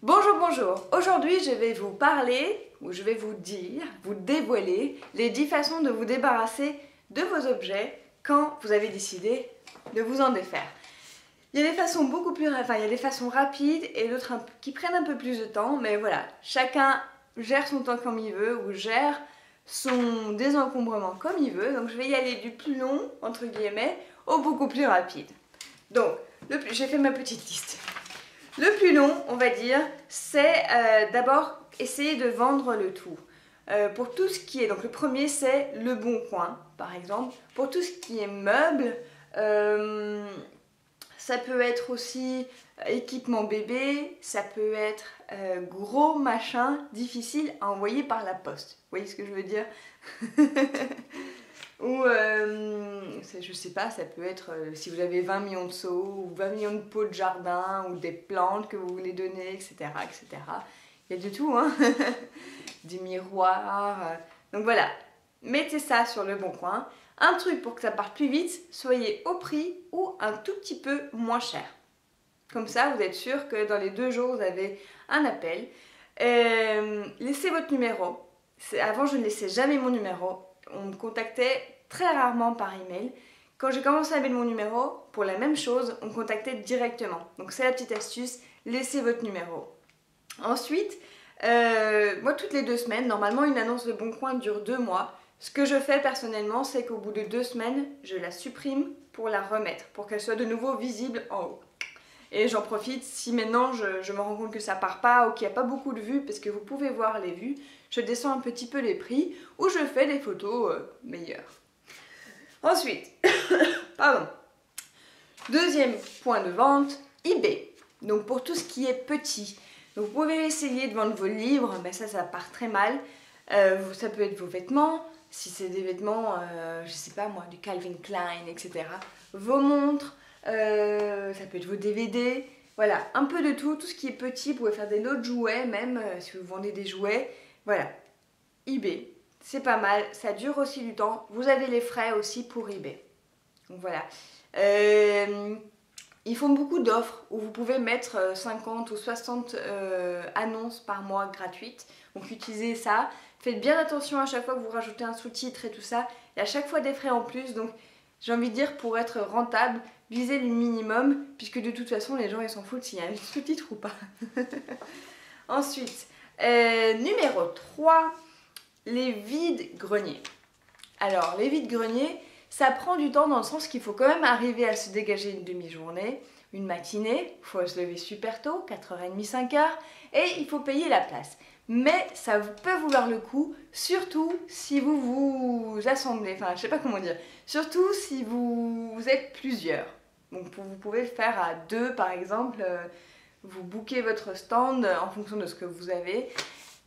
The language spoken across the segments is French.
Bonjour, bonjour. Aujourd'hui, je vais vous parler, ou je vais vous dire, vous dévoiler les 10 façons de vous débarrasser de vos objets quand vous avez décidé de vous en défaire. Il y a des façons beaucoup plus, il y a des façons rapides et d'autres qui prennent un peu plus de temps, mais voilà, chacun gère son temps comme il veut ou gère son désencombrement comme il veut. Donc je vais y aller du plus long, entre guillemets, au beaucoup plus rapide. Donc, j'ai fait ma petite liste. Le plus long, on va dire, c'est d'abord essayer de vendre le tout. Pour tout ce qui est, donc le premier c'est Le Bon Coin, par exemple. Pour tout ce qui est meubles, ça peut être aussi équipement bébé, ça peut être gros machin difficile à envoyer par la poste. Vous voyez ce que je veux dire? Ou, je sais pas, ça peut être si vous avez 20 millions de seaux, ou 20 millions de pots de jardin, ou des plantes que vous voulez donner, etc. etc. Il y a de tout, hein. Des miroirs. Donc voilà, mettez ça sur Le Bon Coin. Un truc pour que ça parte plus vite, soyez au prix ou un tout petit peu moins cher. Comme ça, vous êtes sûr que dans les 2 jours, vous avez un appel. Laissez votre numéro. Avant, je ne laissais jamais mon numéro. On me contactait très rarement par email. Quand j'ai commencé à mettre mon numéro, pour la même chose, on me contactait directement. Donc c'est la petite astuce, laissez votre numéro. Ensuite, moi toutes les 2 semaines, normalement une annonce de Bon Coin dure 2 mois. Ce que je fais personnellement, c'est qu'au bout de 2 semaines, je la supprime pour la remettre, pour qu'elle soit de nouveau visible en haut. Et j'en profite, si maintenant je me rends compte que ça part pas ou qu'il n'y a pas beaucoup de vues, parce que vous pouvez voir les vues, je descends un petit peu les prix ou je fais des photos meilleures. Ensuite, pardon. Deuxième point de vente, eBay. Donc pour tout ce qui est petit. Donc vous pouvez essayer de vendre vos livres, mais ça part très mal. Ça peut être vos vêtements, si c'est des vêtements, je sais pas moi, du Calvin Klein, etc. Vos montres, ça peut être vos DVD. Voilà, un peu de tout, tout ce qui est petit. Vous pouvez faire des lots de jouets, même si vous vendez des jouets. Voilà, eBay, c'est pas mal, ça dure aussi du temps. Vous avez les frais aussi pour eBay. Donc voilà. Ils font beaucoup d'offres où vous pouvez mettre 50 ou 60 annonces par mois gratuites. Donc utilisez ça. Faites bien attention à chaque fois que vous rajoutez un sous-titre et tout ça. Il y a à chaque fois des frais en plus. Donc j'ai envie de dire, pour être rentable, visez le minimum. Puisque de toute façon, les gens ils s'en foutent s'il y a un sous-titre ou pas. Ensuite, numéro 3, les vides-greniers. Alors, les vides-greniers, ça prend du temps dans le sens qu'il faut quand même arriver à se dégager une demi-journée, une matinée, il faut se lever super tôt, 4h30, 5h, et il faut payer la place. Mais ça peut vouloir le coup, surtout si vous vous assemblez, enfin je sais pas comment dire, surtout si vous êtes plusieurs. Donc vous pouvez le faire à 2 par exemple, vous bookez votre stand en fonction de ce que vous avez.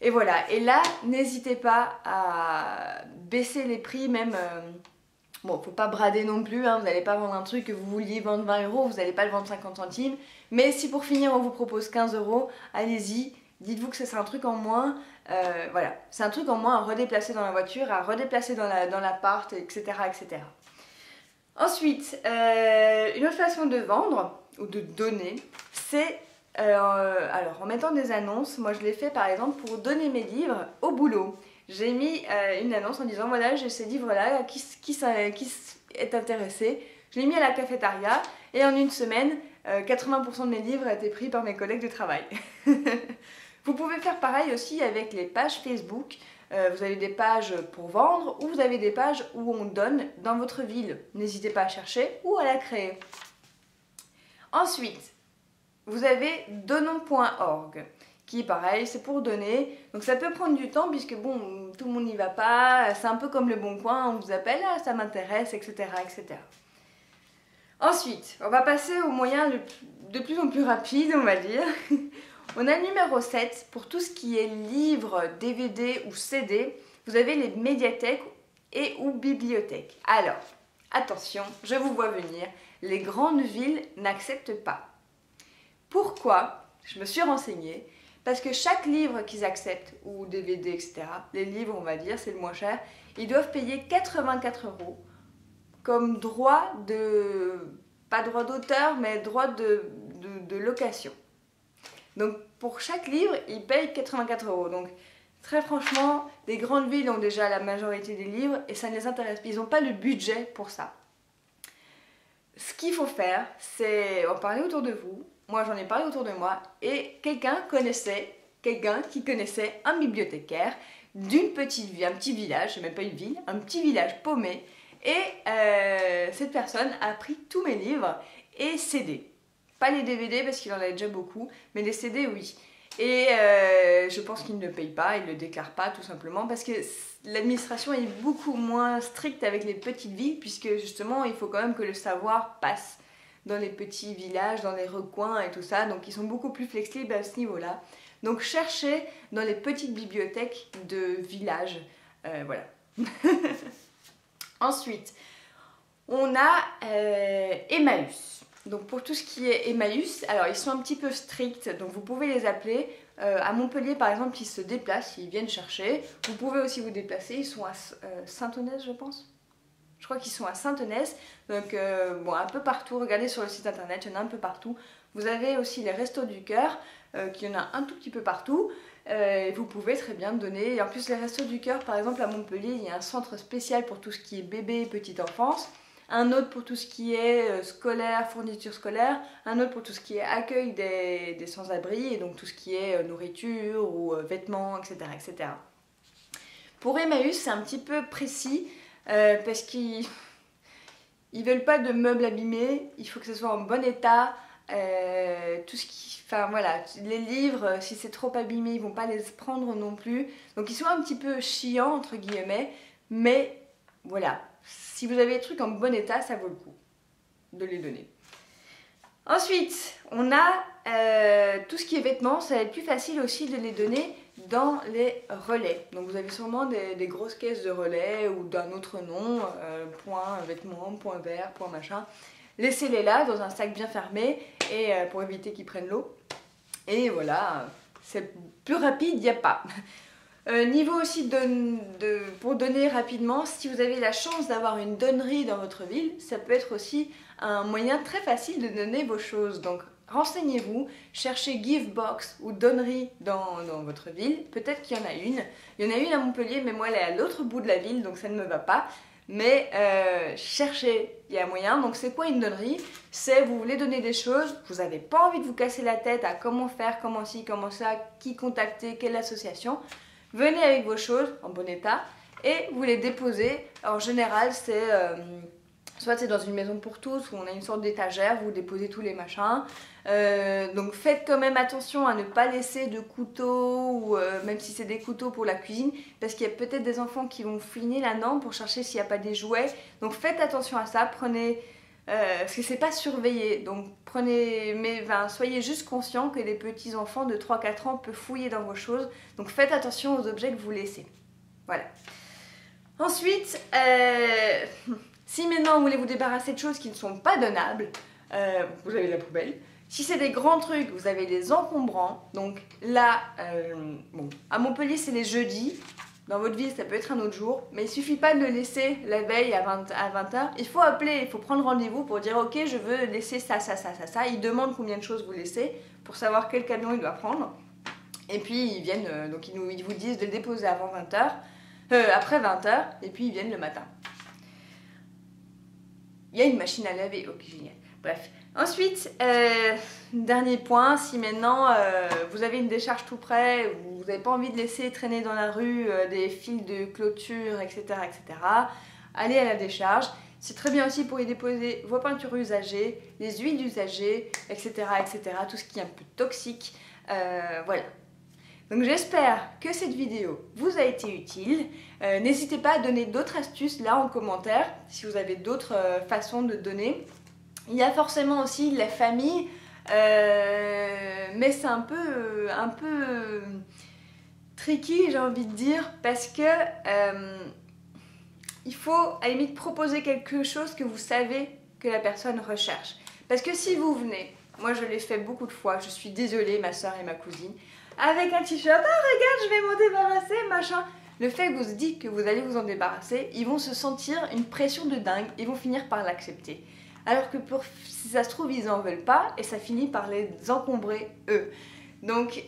Et voilà, et là, n'hésitez pas à baisser les prix, même... bon, faut pas brader non plus, hein, vous n'allez pas vendre un truc que vous vouliez vendre 20 €, vous n'allez pas le vendre 50 centimes. Mais si pour finir, on vous propose 15 €, allez-y, dites-vous que c'est un truc en moins. Voilà, c'est un truc en moins à redéplacer dans la voiture, à redéplacer dans l'appart, etc., etc. Ensuite, une autre façon de vendre, ou de donner, c'est... alors, en mettant des annonces, moi je l'ai fait par exemple pour donner mes livres au boulot. J'ai mis une annonce en disant voilà, j'ai ces livres-là, qui est intéressé. Je l'ai mis à la cafétéria et en une semaine, 80% de mes livres étaient pris par mes collègues de travail. Vous pouvez faire pareil aussi avec les pages Facebook. Vous avez des pages pour vendre ou vous avez des pages où on donne dans votre ville. N'hésitez pas à chercher ou à la créer. Ensuite, vous avez donnons.org qui est pareil, c'est pour donner. Donc ça peut prendre du temps puisque bon, tout le monde n'y va pas. C'est un peu comme Le Bon Coin, on vous appelle, ah, ça m'intéresse, etc., etc. Ensuite, on va passer aux moyens de plus en plus rapides, on va dire. On a le numéro 7, pour tout ce qui est livres, DVD ou CD, vous avez les médiathèques et ou bibliothèques. Alors, attention, je vous vois venir, les grandes villes n'acceptent pas. Pourquoi? Je me suis renseignée. Parce que chaque livre qu'ils acceptent, ou DVD, etc., les livres, on va dire, c'est le moins cher, ils doivent payer 84 € comme droit de... pas droit d'auteur, mais droit de location. Donc pour chaque livre, ils payent 84 €. Donc très franchement, les grandes villes ont déjà la majorité des livres et ça ne les intéresse pas. Ils n'ont pas le budget pour ça. Ce qu'il faut faire, c'est en parler autour de vous. Moi, j'en ai parlé autour de moi et quelqu'un qui connaissait un bibliothécaire d'une petite ville, un petit village, c'est même pas une ville, un petit village paumé. Et cette personne a pris tous mes livres et CD. Pas les DVD parce qu'il en avait déjà beaucoup, mais les CD, oui. Et je pense qu'il ne paye pas, il ne le déclare pas tout simplement parce que l'administration est beaucoup moins stricte avec les petites villes puisque justement il faut quand même que le savoir passe dans les petits villages, dans les recoins et tout ça. Donc ils sont beaucoup plus flexibles à ce niveau-là. Donc cherchez dans les petites bibliothèques de villages. Voilà. Ensuite, on a Emmaüs. Donc pour tout ce qui est Emmaüs, alors ils sont un petit peu stricts, donc vous pouvez les appeler. À Montpellier par exemple, ils se déplacent, ils viennent chercher. Vous pouvez aussi vous déplacer, ils sont à Saint-Onès je pense. Je crois qu'ils sont à Saint-Onès, donc bon, un peu partout, regardez sur le site internet, il y en a un peu partout. Vous avez aussi les Restos du Cœur, qu'il y en a un tout petit peu partout. Vous pouvez très bien donner. Et en plus les Restos du Cœur, par exemple à Montpellier, il y a un centre spécial pour tout ce qui est bébé et petite enfance. Un autre pour tout ce qui est scolaire, fourniture scolaire, un autre pour tout ce qui est accueil des sans-abri, et donc tout ce qui est nourriture ou vêtements, etc., etc. Pour Emmaüs, c'est un petit peu précis parce qu'ils veulent pas de meubles abîmés, il faut que ce soit en bon état, tout ce qui... Enfin voilà, les livres, si c'est trop abîmé, ils vont pas les prendre non plus. Donc ils sont un petit peu chiants, entre guillemets, mais voilà. Si vous avez des trucs en bon état, ça vaut le coup de les donner. Ensuite, on a tout ce qui est vêtements. Ça va être plus facile aussi de les donner dans les relais. Donc vous avez sûrement des grosses caisses de relais ou d'un autre nom, point vêtements, point vert, point machin. Laissez-les là dans un sac bien fermé et pour éviter qu'ils prennent l'eau. Et voilà, c'est plus rapide, il n'y a pas. Niveau aussi pour donner rapidement, si vous avez la chance d'avoir une donnerie dans votre ville, ça peut être aussi un moyen très facile de donner vos choses. Donc renseignez-vous, cherchez Givebox ou donnerie dans votre ville, peut-être qu'il y en a une. Il y en a une à Montpellier, mais moi elle est à l'autre bout de la ville, donc ça ne me va pas. Mais cherchez, il y a moyen. Donc c'est quoi une donnerie? C'est vous voulez donner des choses, vous n'avez pas envie de vous casser la tête à comment faire, comment ci, comment ça, qui contacter, quelle association. Venez avec vos choses en bon état et vous les déposez. En général, c'est soit c'est dans une maison pour tous où on a une sorte d'étagère, vous déposez tous les machins. Donc faites quand même attention à ne pas laisser de couteaux, ou même si c'est des couteaux pour la cuisine, parce qu'il y a peut-être des enfants qui vont fouiner là-dedans pour chercher s'il n'y a pas des jouets. Donc faites attention à ça, prenez... parce que c'est pas surveillé, donc soyez juste conscient que les petits enfants de 3-4 ans peuvent fouiller dans vos choses, donc faites attention aux objets que vous laissez. Voilà. Ensuite, si maintenant vous voulez vous débarrasser de choses qui ne sont pas donnables, vous avez la poubelle. Si c'est des grands trucs, vous avez des encombrants. Donc là, bon, à Montpellier c'est les jeudis. Dans votre ville, ça peut être un autre jour, mais il suffit pas de le laisser la veille à 20h. Il faut appeler, il faut prendre rendez-vous pour dire ok, je veux laisser ça, ça, ça, ça, ça. Ils demandent combien de choses vous laissez pour savoir quel camion il doit prendre. Et puis ils viennent, donc ils vous disent de le déposer avant 20h, après 20h, et puis ils viennent le matin. Il y a une machine à laver, ok génial. Bref. Ensuite, dernier point, si maintenant vous avez une décharge tout près, vous n'avez pas envie de laisser traîner dans la rue des fils de clôture, etc., etc., allez à la décharge. C'est très bien aussi pour y déposer vos peintures usagées, les huiles usagées, etc., etc., tout ce qui est un peu toxique. Voilà. Donc j'espère que cette vidéo vous a été utile. N'hésitez pas à donner d'autres astuces là en commentaire, si vous avez d'autres façons de donner. Il y a forcément aussi la famille, mais c'est un peu tricky, j'ai envie de dire, parce que il faut à la limite proposer quelque chose que vous savez que la personne recherche. Parce que si vous venez, moi je l'ai fait beaucoup de fois, je suis désolée, ma soeur et ma cousine, avec un t-shirt, ah regarde, je vais m'en débarrasser, machin. Le fait que vous se dites que vous allez vous en débarrasser, ils vont se sentir une pression de dingue, ils vont finir par l'accepter. Alors que si ça se trouve, ils n'en veulent pas et ça finit par les encombrer eux. Donc,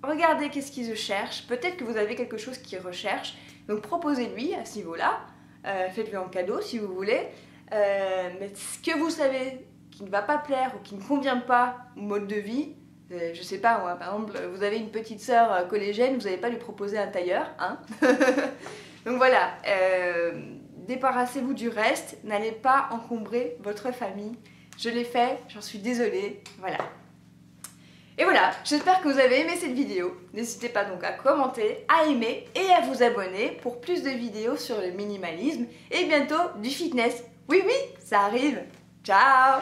regardez qu'est-ce qu'il recherche. Peut-être que vous avez quelque chose qu'il recherche. Donc, proposez-lui à ce niveau-là. Faites-lui en cadeau si vous voulez. Mais ce que vous savez qui ne va pas plaire ou qui ne convient pas au mode de vie, je sais pas moi, par exemple, vous avez une petite sœur collégienne, vous n'allez pas lui proposer un tailleur, hein. Donc voilà, débarrassez-vous du reste, n'allez pas encombrer votre famille. Je l'ai fait, j'en suis désolée, voilà. Et voilà, j'espère que vous avez aimé cette vidéo. N'hésitez pas donc à commenter, à aimer et à vous abonner pour plus de vidéos sur le minimalisme et bientôt du fitness. Oui, oui, ça arrive. Ciao!